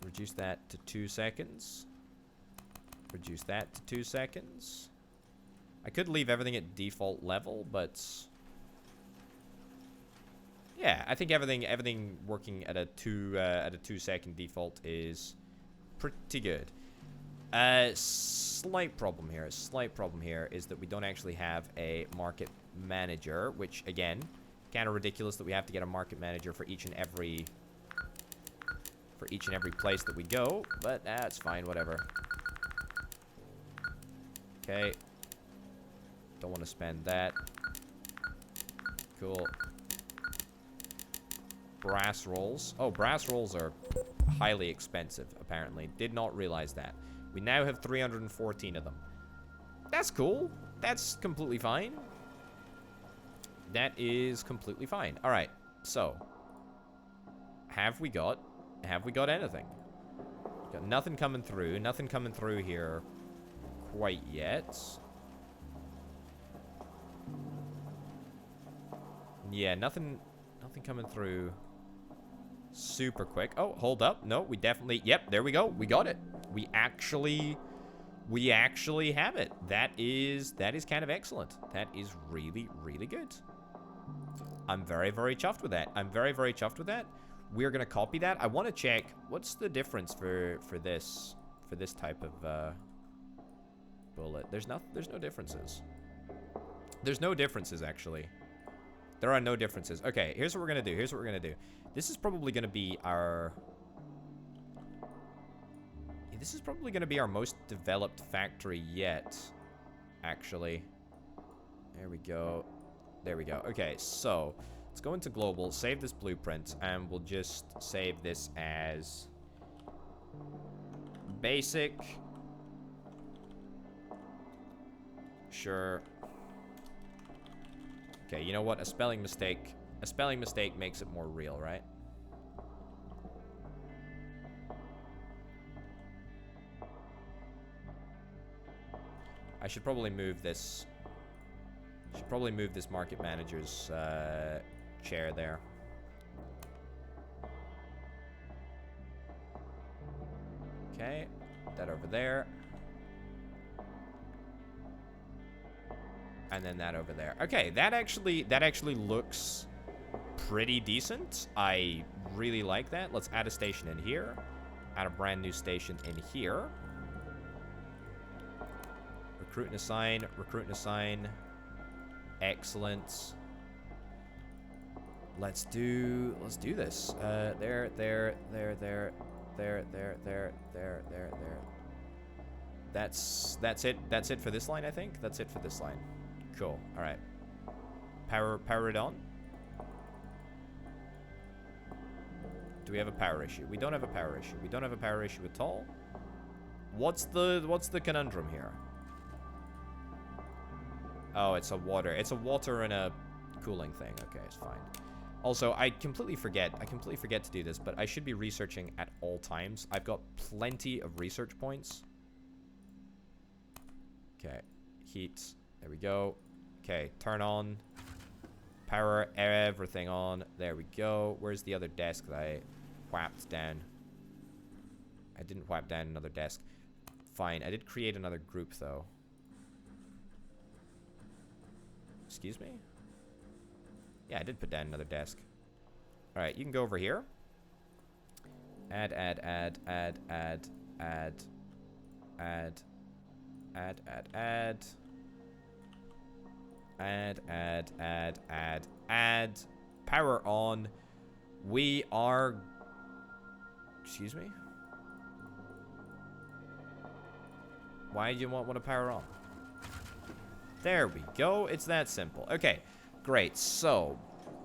Reduce that to 2 seconds. Reduce that to 2 seconds. I could leave everything at default level, but... Yeah, I think everything working at a 2 second default is pretty good. Slight problem here is that we don't actually have a market manager, which again, kind of ridiculous that we have to get a market manager for each and every place that we go, but that's fine, whatever. Okay. Don't want to spend that. Cool. Brass rolls. Oh, brass rolls are highly expensive, apparently. Did not realize that. We now have 314 of them. That's cool. That's completely fine. That is completely fine. All right. So, have we got anything? Got nothing coming through. Nothing coming through here quite yet. Yeah, nothing coming through super quick. Oh, hold up. No, we definitely... Yep, there we go. We got it. We actually have it. That is kind of excellent. That is really, really good. I'm very, very chuffed with that. We're going to copy that. I want to check what's the difference for this type of bullet. There's no differences. There's no differences, actually. There are no differences. Okay, here's what we're going to do. This is probably going to be our... Yeah, this is probably going to be our most developed factory yet, actually. There we go. Okay, so let's go into global, save this blueprint, and we'll just save this as basic. Sure. Okay, you know what? A spelling mistake makes it more real, right? I should probably move this. Market manager's chair there. Okay, that over there. And then that over there. Okay, that actually looks pretty decent. I really like that. Let's add a station in here. Add a brand new station in here. Recruit and assign. Recruit and assign. Excellent. Let's do this. There. That's it. That's it for this line, I think. That's it for this line. Cool. All right. Power it on. Do we have a power issue? We don't have a power issue. We don't have a power issue at all. What's the conundrum here? Oh, it's a water. It's a water and a cooling thing. Okay, it's fine. Also, I completely forget to do this, but I should be researching at all times. I've got plenty of research points. Okay, heat. There we go. Okay, turn on. Power everything on. There we go. Where's the other desk that I whapped down? I didn't whap down another desk. Fine. I did create another group, though. Excuse me? Yeah, I did put down another desk. Alright, you can go over here. Add. Power on. We are... Excuse me? Why do you want to power on? There we go. It's that simple. Okay, great. So,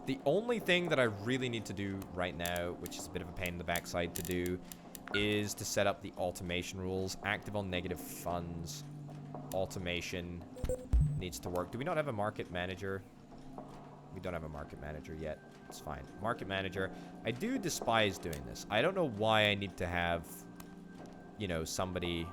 the only thing that I really need to do right now, which is a bit of a pain in the backside to do, is to set up the automation rules. Active on negative funds. Automation needs to work. Do we not have a market manager? We don't have a market manager yet. It's fine. Market manager. I do despise doing this. I don't know why I need to have, you know, somebody...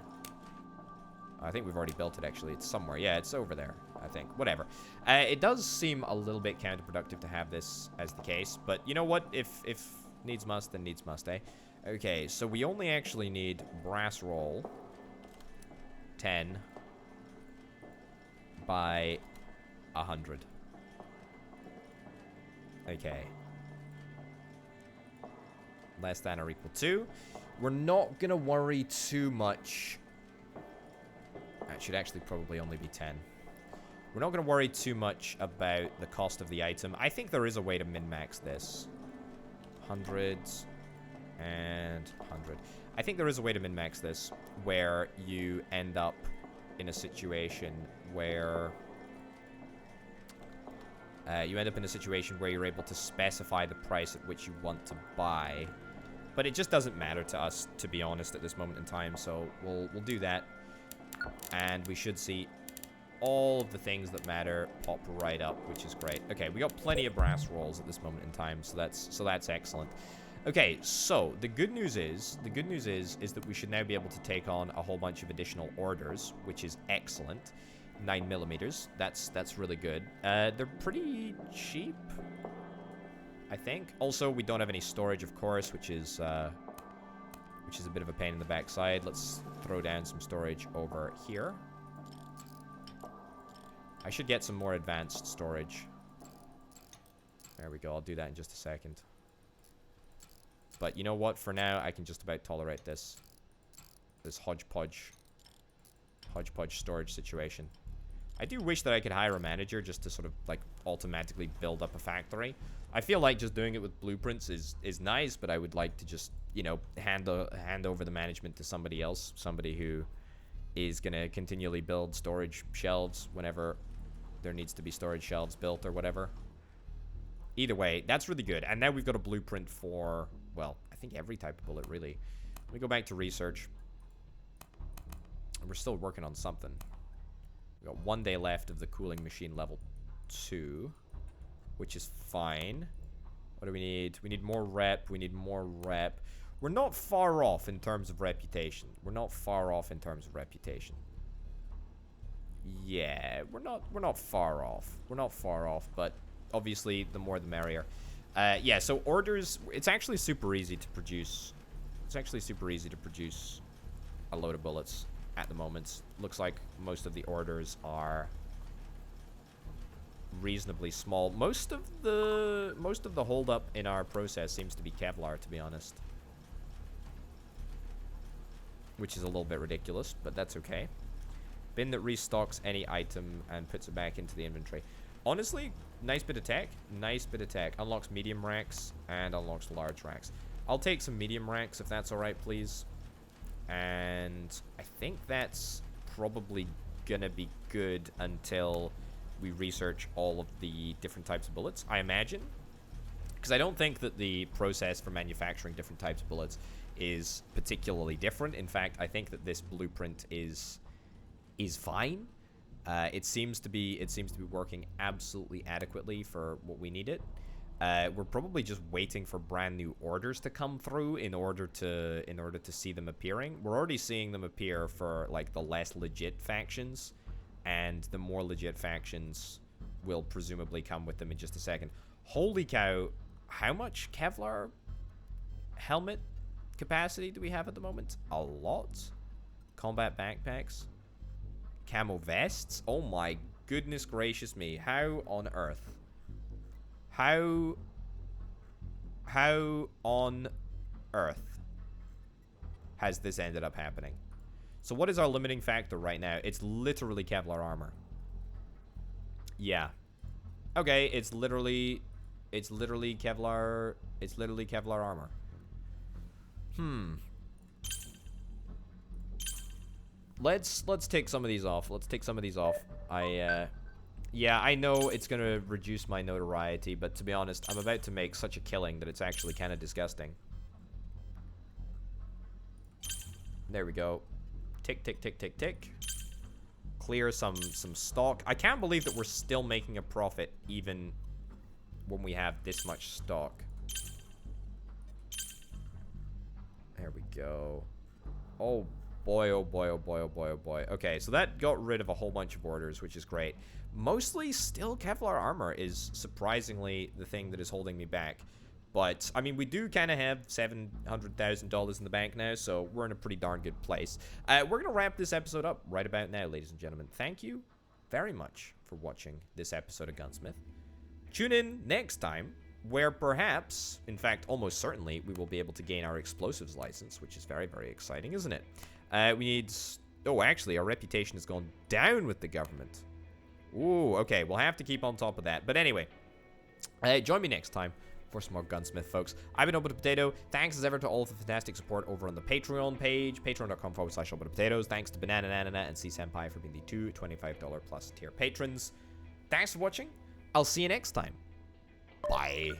I think we've already built it, actually. It's somewhere. Yeah, it's over there, I think. Whatever. It does seem a little bit counterproductive to have this as the case. But you know what? If needs must, then needs must, eh? Okay, so we only actually need brass roll 10 by 100. Okay. Less than or equal to. We're not going to worry too much. It should actually probably only be 10. We're not going to worry too much about the cost of the item. I think there is a way to min-max this. 100 and 100. I think there is a way to min-max this where you end up in a situation where... you're able to specify the price at which you want to buy. But it just doesn't matter to us, to be honest, at this moment in time. So we'll do that. And we should see all of the things that matter pop right up, which is great. Okay, we got plenty of brass rolls at this moment in time, so that's excellent. Okay, so the good news is that we should now be able to take on a whole bunch of additional orders, which is excellent. 9mm. That's really good. They're pretty cheap, I think. Also, we don't have any storage, of course, which is a bit of a pain in the backside. Let's throw down some storage over here. I should get some more advanced storage. There we go. I'll do that in just a second. But you know what? For now, I can just about tolerate this hodgepodge storage situation. I do wish that I could hire a manager just to sort of, like, automatically build up a factory. I feel like just doing it with blueprints is nice, but I would like to just, you know, hand over the management to somebody else. Somebody who is going to continually build storage shelves whenever there needs to be storage shelves built or whatever. Either way, that's really good. And now we've got a blueprint for, well, I think every type of bullet, really. Let me go back to research. We're still working on something. We've got 1 day left of the cooling machine level 2, which is fine. What do we need? We need more rep. We need more rep. We're not far off in terms of reputation. We're not far off in terms of reputation. Yeah, we're not far off. We're not far off, but obviously the more the merrier. Yeah, so orders, it's actually super easy to produce. It's actually super easy to produce a load of bullets at the moment. Looks like most of the orders are reasonably small. Most of the holdup in our process seems to be Kevlar, to be honest. Which is a little bit ridiculous, but that's okay. Bin that restocks any item and puts it back into the inventory. Honestly, nice bit of tech. Nice bit of tech. Unlocks medium racks and unlocks large racks. I'll take some medium racks if that's alright, please. And I think that's probably gonna be good until we research all of the different types of bullets, I imagine. Because I don't think that the process for manufacturing different types of bullets is particularly different. In fact, I think that this blueprint is fine. It seems to be working absolutely adequately for what we need it. We're probably just waiting for brand new orders to come through in order to see them appearing. We're already seeing them appear for like the less legit factions, and the more legit factions will presumably come with them in just a second. Holy cow, how much Kevlar helmet capacity do we have at the moment? A lot. Combat backpacks, camo vests. Oh my goodness gracious me. How on earth? How on earth has this ended up happening? So what is our limiting factor right now? It's literally Kevlar armor. Yeah. Okay, it's literally Kevlar, armor. Let's take some of these off. Yeah, I know it's gonna reduce my notoriety, but to be honest, I'm about to make such a killing that it's actually kind of disgusting. There we go. Tick, tick, tick, tick, tick. Clear some stock. I can't believe that we're still making a profit even when we have this much stock. There we go. Oh boy, oh boy, oh boy, oh boy, oh boy. Okay, so that got rid of a whole bunch of orders, which is great. Mostly still Kevlar armor is surprisingly the thing that is holding me back. But, I mean, we do kind of have $700,000 in the bank now, so we're in a pretty darn good place. We're going to wrap this episode up right about now, ladies and gentlemen. Thank you very much for watching this episode of Gunsmith. Tune in next time, where perhaps, in fact, almost certainly, we will be able to gain our explosives license, which is very, very exciting, isn't it? We need... Oh, actually, our reputation has gone down with the government. Ooh, okay, we'll have to keep on top of that. But anyway, join me next time for some more Gunsmith, folks. I've been Open Potato. Thanks as ever to all of the fantastic support over on the Patreon page, patreon.com/OpenPotatoes. Thanks to Banana Nana and C Senpai for being the two $25 plus tier patrons. Thanks for watching. I'll see you next time. Bye.